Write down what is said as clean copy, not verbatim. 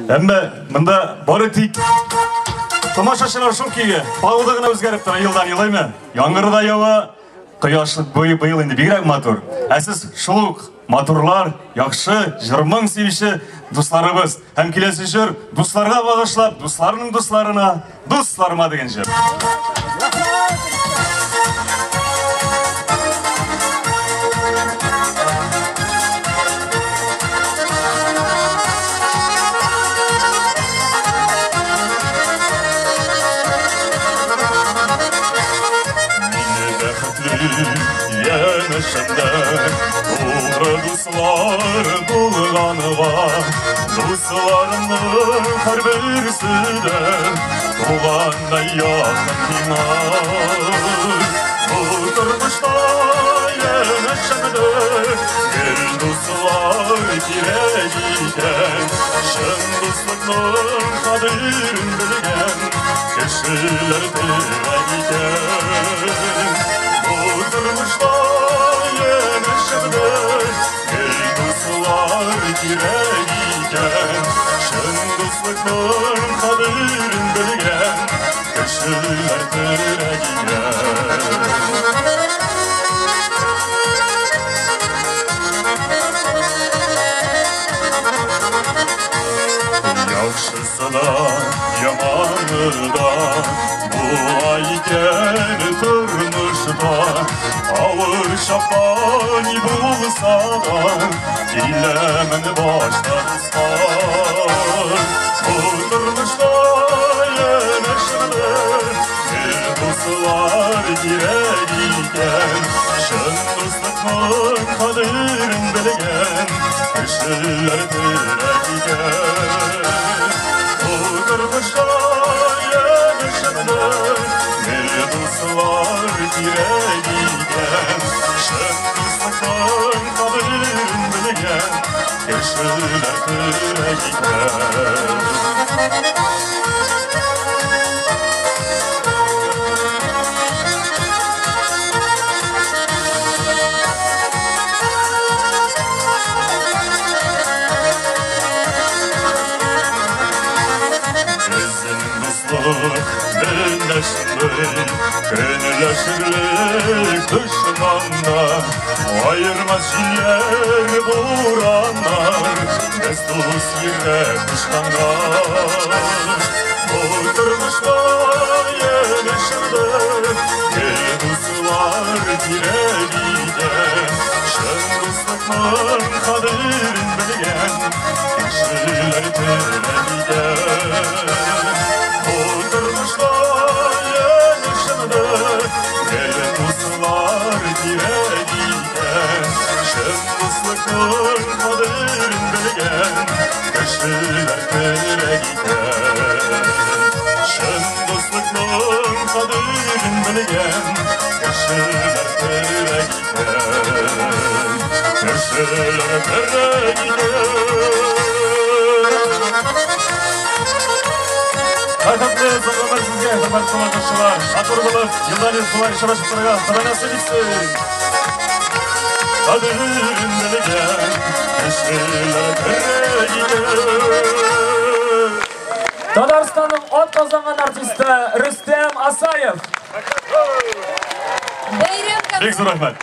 Әмі, мұнда бары тек тамашашылар шул күйге, бағылдығына өзгеріп тұр, елдан елай ме? Яңғырда яуы, құяшлық бойы бұйыл енді бигірек матур. Әсіз шулық, матурлар, яқшы, жырмың севіші достарыбыз. Әм келесі жүр, достарға бағышлап, достарының достарына, достарыма деген жүр. Янышымда туғры дуслар болғаныға, дусларымның қар бірсіден туғандай яқын мина. Бұл тұрмышта янышымда гүл дуслар керек екен, шын дуслықтың қадірін білген кішілер тірек екен. Тұрмышта янышымда гүл дуслар керек екен, шын дуслықтың қадірін білген кішілер тірек екен. Яқшысы да, яманы да, бұлай екен тұрмышта. Ауыр шапани болса да, келемін башта тұстар. Бұл тұрмышта янышымда гүл дуслар керек екен, шын дуслықтың қадірін білген кішілер тірек екен. Бұл тұрмышта янышымда гүл дуслар керек екен, шын дуслықтың қадірін білген кішілер тірек екен. Көнләшірлік дұшманда, айырмас жиер бұранар, біз дұс ерек дұшқандар. Бұл тұрмышта янышымда гүл дуслар керек екен, шын дуслықтың қадірін білген кішілер тірек екен. Бұл тұрмышта янышымда гүл дуслар керек екен, шын дуслықтың қадірін білген кішілер тірек екен. Шын дуслықтың қадірін білген кішілер тірек екен, кішілер тірек екен. Рахмет, заңғамар сізге, құрметті тамашашылар. Атыр болып, елдан солай шарашықтарға қадағасы бітсін. Қадірін білген кішілер тірек екен. Татарстанның от қазанған артисті Рүстем Асаев. Бек зор рахмет.